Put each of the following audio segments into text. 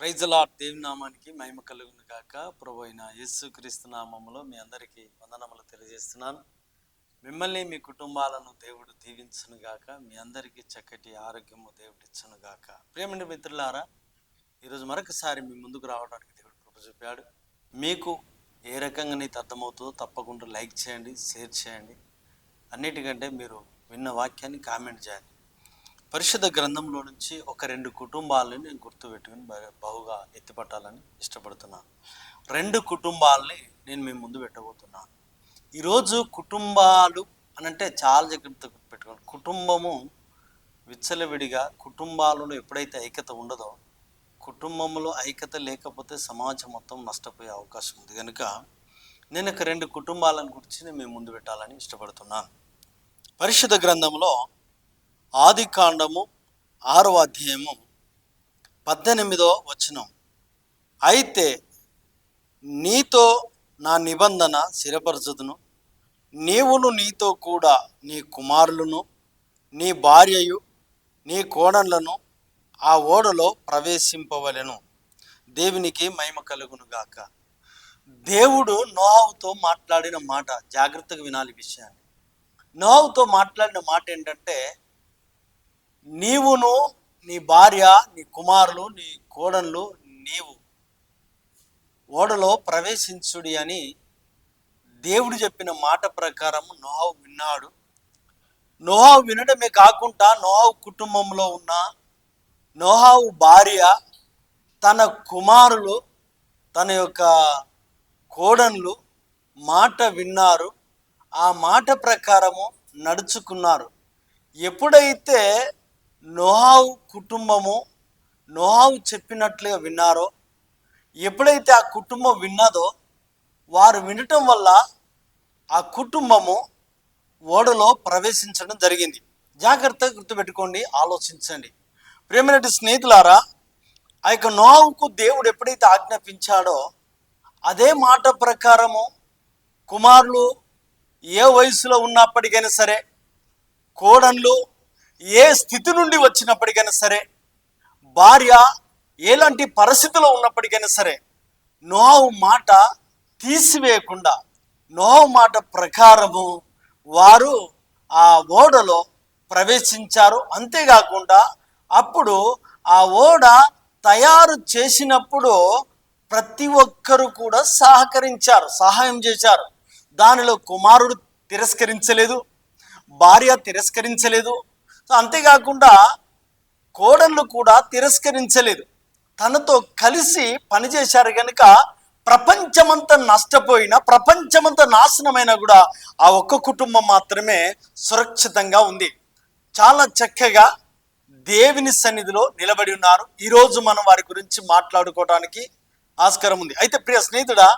Praise the lord. దేవుని నామానికి మహిమ కలుగును గాక. ప్రభు అయిన యేసుక్రీస్తు నామములో మీ అందరికీ వందనములు తెలియజేస్తున్నాను. మిమ్మల్ని మీ కుటుంబాలను దేవుడు దీవించును గాక. మీ అందరికీ చక్కటి ఆరోగ్యము దేవుడు ఇచ్చును గాక. ప్రియమైన మిత్రులారా, ఈరోజు మరొకసారి మీ ముందుకు రావడానికి దేవుడు కృప చూపాడు. మీకు ఏ రకంగా నీకు అర్థమవుతుందో తప్పకుండా లైక్ చేయండి, షేర్ చేయండి. అన్నిటికంటే మీరు విన్న వాక్యాన్ని కామెంట్ చేయండి. పరిశుద్ధ గ్రంథంలో నుంచి ఒక 2 కుటుంబాలని నేను గుర్తుపెట్టుకుని బహుగా ఎత్తిపట్టాలని ఇష్టపడుతున్నాను. 2 కుటుంబాలని నేను మీ ముందు పెట్టబోతున్నాను. ఈరోజు కుటుంబాలు అనంటే చాలా జాగ్రత్త పెట్టుకోండి. కుటుంబము విచ్చలవిడిగా కుటుంబాలలో ఎప్పుడైతే ఐక్యత ఉండదో, కుటుంబంలో ఐక్యత లేకపోతే సమాజం మొత్తం నష్టపోయే అవకాశం ఉంది. కనుక నేను ఒక 2 కుటుంబాలను గురించి నేను మీ ముందు పెట్టాలని ఇష్టపడుతున్నాను. పరిశుద్ధ గ్రంథంలో ఆదికాండము 6వ అధ్యాయము 18వ వచనం. అయితే నీతో నా నిబంధన స్థిరపరచుదును, నీవును నీతో కూడా నీ కుమారులను, నీ భార్యయు, నీ కోడళ్లను ఆ ఓడలో ప్రవేశింపవలెను. దేవునికి మహిమ కలుగును గాక. దేవుడు నోహవుతో మాట్లాడిన మాట జాగ్రత్తగా వినాలి. విషయాన్ని నోహవుతో మాట్లాడిన మాట ఏంటంటే, నీవును నీ భార్య, నీ కుమారులు, నీ కోడళ్ళు నీవు ఓడలో ప్రవేశించుడి అని దేవుడు చెప్పిన మాట ప్రకారం నోహవు విన్నాడు. నోహవు వినడమే కాకుండా నోహవు కుటుంబంలో ఉన్న నోహవు భార్య, తన కుమారులు, తన యొక్క కోడళ్ళు మాట విన్నారు. ఆ మాట ప్రకారము నడుచుకున్నారు. ఎప్పుడైతే నోహవు కుటుంబము నోహవు చెప్పినట్లుగా విన్నారో, ఎప్పుడైతే ఆ కుటుంబం విన్నదో, వారు వినటం వల్ల ఆ కుటుంబము ఓడలో ప్రవేశించడం జరిగింది. జాగ్రత్తగా గుర్తుపెట్టుకోండి, ఆలోచించండి. ప్రియమైన స్నేహితులారా, ఆ యొక్క నోహవుకు దేవుడు ఎప్పుడైతే ఆజ్ఞాపించాడో అదే మాట ప్రకారము కుమారులు ఏ వయసులో ఉన్నప్పటికైనా సరే, కోడళ్ళు ఏ స్థితి నుండి వచ్చినప్పటికైనా సరే, భార్య ఎలాంటి పరిస్థితిలో ఉన్నప్పటికైనా సరే, నోహవు మాట తీసివేయకుండా నోహవు మాట ప్రకారము వారు ఆ ఓడలో ప్రవేశించారు. అంతేకాకుండా అప్పుడు ఆ ఓడ తయారు చేసినప్పుడు ప్రతి ఒక్కరు కూడా సహకరించారు, సహాయం చేశారు. దానిలో కుమారుడు తిరస్కరించలేదు, భార్య తిరస్కరించలేదు, అంతేకాకుండా కోడళ్ళు కూడా తిరస్కరించలేదు. తనతో కలిసి పనిచేశారు. కనుక ప్రపంచమంతా నష్టపోయినా, ప్రపంచమంతా నాశనమైనా కూడా ఆ ఒక్క కుటుంబం మాత్రమే సురక్షితంగా ఉంది. చాలా చక్కగా దేవుని సన్నిధిలో నిలబడి ఉన్నారు. ఈరోజు మనం వారి గురించి మాట్లాడుకోవడానికి ఆస్కారం ఉంది. అయితే ప్రియ స్నేహితుడా,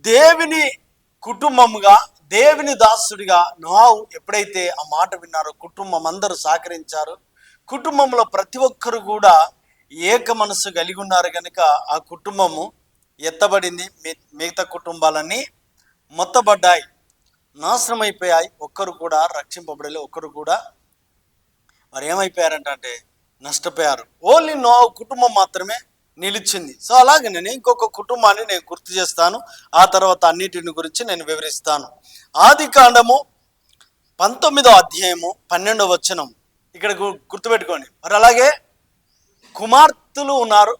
దేవుని కుటుంబముగా, దేవుని దాసుడిగా నోహవు ఎప్పుడైతే ఆ మాట విన్నారో కుటుంబం అందరూ సహకరించారు. కుటుంబంలో ప్రతి ఒక్కరు కూడా ఏక మనసు కలిగి ఉన్నారు. కనుక ఆ కుటుంబము ఎత్తబడింది. మిగతా కుటుంబాలన్నీ మొత్తబడ్డాయి, నాశనం అయిపోయాయి. ఒక్కరు కూడా రక్షింపబడలే. ఒక్కరు కూడా మరి ఏమైపోయారంటే నష్టపోయారు. ఓన్లీ నోహవు కుటుంబం మాత్రమే నిలిచింది. సో అలాగే నేను ఇంకొక కుటుంబాన్ని నేను గుర్తు చేస్తాను. ఆ తర్వాత అన్నిటిని గురించి నేను వివరిస్తాను. ఆదికాండము 19వ అధ్యాయము 12వ వచనం ఇక్కడ గుర్తుపెట్టుకోండి. మరి అలాగే కుమార్తెలు ఉన్నారు,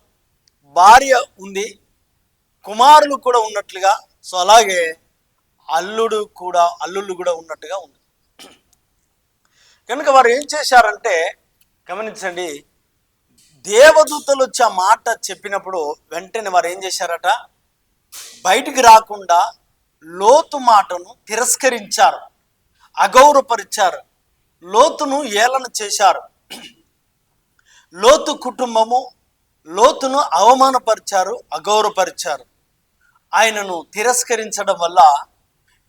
భార్య ఉంది, కుమారులు కూడా ఉన్నట్లుగా, సో అలాగే అల్లుళ్ళు కూడా ఉన్నట్టుగా ఉంది. కనుక వారు ఏం చేశారంటే గమనించండి, దేవదూతలు వచ్చి ఆ మాట చెప్పినప్పుడు వెంటనే వారు ఏం చేశారట, బయటికి రాకుండా లోతు మాటను తిరస్కరించారు, అగౌరవపరిచారు, లోతును ఏలన చేశారు. లోతు కుటుంబము లోతును అవమానపరిచారు, అగౌరవపరిచారు. ఆయనను తిరస్కరించడం వల్ల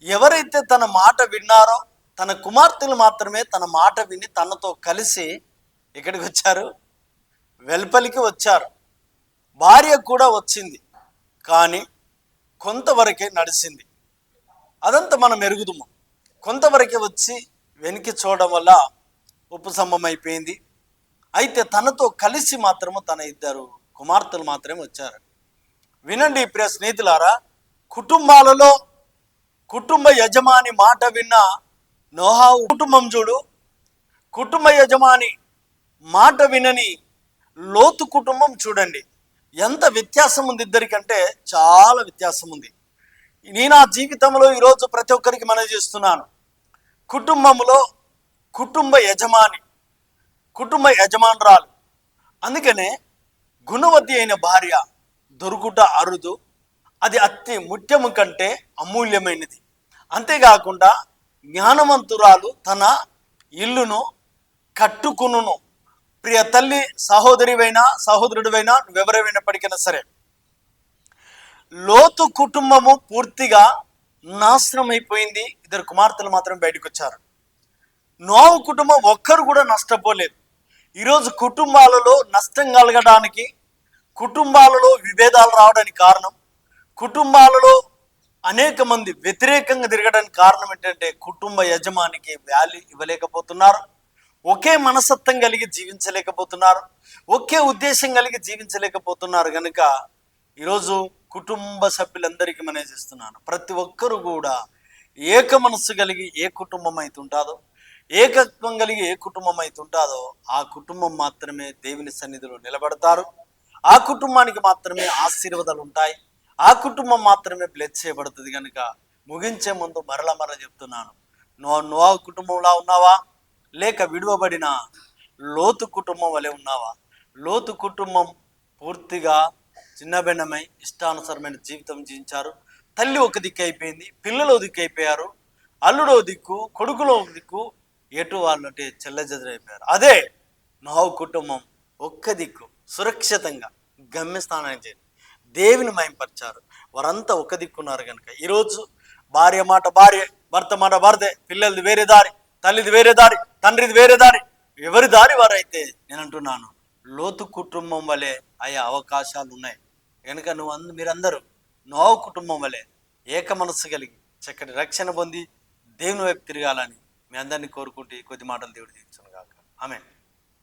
ఎవరైతే తన మాట విన్నారో, తన కుమార్తెలు మాత్రమే తన మాట విని తనతో కలిసి ఎక్కడికి వచ్చారు, వెలుపలికి వచ్చారు. భార్య కూడా వచ్చింది, కానీ కొంతవరకే నడిచింది. అదంతా మనం ఎరుగుదుము. కొంతవరకే వచ్చి వెనక్కి చూడడం వల్ల ఉపశమమైపోయింది. అయితే తనతో కలిసి మాత్రము తన ఇద్దరు కుమార్తెలు మాత్రమే వచ్చారు. వినండి ప్రియ స్నేహితులారా, కుటుంబాలలో కుటుంబ యజమాని మాట విన్న నోహావు కుటుంబం చూడు, కుటుంబ యజమాని మాట వినని లోతు కుటుంబం చూడండి. ఎంత వ్యత్యాసం ఉంది ఇద్దరికంటే, చాలా వ్యత్యాసం ఉంది. నేను నా జీవితంలో ఈరోజు ప్రతి ఒక్కరికి మనవి చేస్తున్నాను, కుటుంబంలో కుటుంబ యజమాని, కుటుంబ యజమానురాలు, అందుకనే గుణవతి అయిన భార్య దొరుకుట అరుదు, అది అతి ముఖ్యము కంటే అమూల్యమైనది. అంతేకాకుండా జ్ఞానవంతురాలు తన ఇల్లును కట్టుకును. ప్రియ తల్లి, సహోదరివైనా సహోదరుడివైనా నువ్వెవరైనప్పటికైనా సరే, లోతు కుటుంబము పూర్తిగా నాశనం అయిపోయింది. ఇద్దరు కుమార్తెలు మాత్రం బయటకు వచ్చారు. నోహు కుటుంబం ఒక్కరు కూడా నష్టపోలేదు. ఈరోజు కుటుంబాలలో నష్టం కలగడానికి, కుటుంబాలలో విభేదాలు రావడానికి కారణం, కుటుంబాలలో అనేక మంది వ్యతిరేకంగా తిరగడానికి కారణం ఏంటంటే, కుటుంబ యజమానికి వాల్యూ ఇవ్వలేకపోతున్నారు, ఒకే మనస్తత్వం కలిగి జీవించలేకపోతున్నారు, ఒకే ఉద్దేశం కలిగి జీవించలేకపోతున్నారు. కనుక ఈరోజు కుటుంబ సభ్యులందరికీ మనం చేస్తున్నాను, ప్రతి ఒక్కరు కూడా ఏక మనస్సు కలిగి ఏ కుటుంబం అయితే ఉంటుందో, ఏకత్వం కలిగి ఏ కుటుంబం అయితే ఉంటుందో, ఆ కుటుంబం మాత్రమే దేవుని సన్నిధిలో నిలబడతారు, ఆ కుటుంబానికి మాత్రమే ఆశీర్వాదాలు ఉంటాయి, ఆ కుటుంబం మాత్రమే బ్లెస్ చేయబడుతుంది. కనుక ముగించే ముందు మరల చెప్తున్నాను, నోహు కుటుంబంలా ఉన్నావా, లేక విడువబడిన లోతు కుటుంబం వలె ఉన్నావా? లోతు కుటుంబం పూర్తిగా చిన్నభిన్నమై ఇష్టానుసరమైన జీవితం జీవించారు. తల్లి ఒక దిక్కు అయిపోయింది, పిల్లలు ఒక దిక్కు అయిపోయారు, అల్లుడో దిక్కు, కొడుకులో ఒక దిక్కు, ఎటు వాళ్ళు అంటే చెల్లెజెదరైపోయారు. అదే నోహు కుటుంబం ఒక్క దిక్కు సురక్షితంగా గమ్యస్థానానికి చేరి దేవుని మహింపరిచారు. వారంతా ఒక దిక్కున్నారు. కనుక ఈరోజు భార్య మాట భార్య, భర్త మాట భర్తే, పిల్లలది వేరే దారి, తల్లిది వేరే దారి, తండ్రిది వేరే దారి, ఎవరి దారి వారైతే, నేను అంటున్నాను లోతు కుటుంబం వలె అయ్యే అవకాశాలు ఉన్నాయి. కనుక మీరందరూ నోహు కుటుంబం వలె ఏక మనస్సు కలిగి చక్కటి రక్షణ పొంది దేవుని వైపు తిరగాలని మీ అందరినీ కోరుకుంటూ కొద్ది మాటలు దేవుడు దీవించును గాక. ఆమేన్.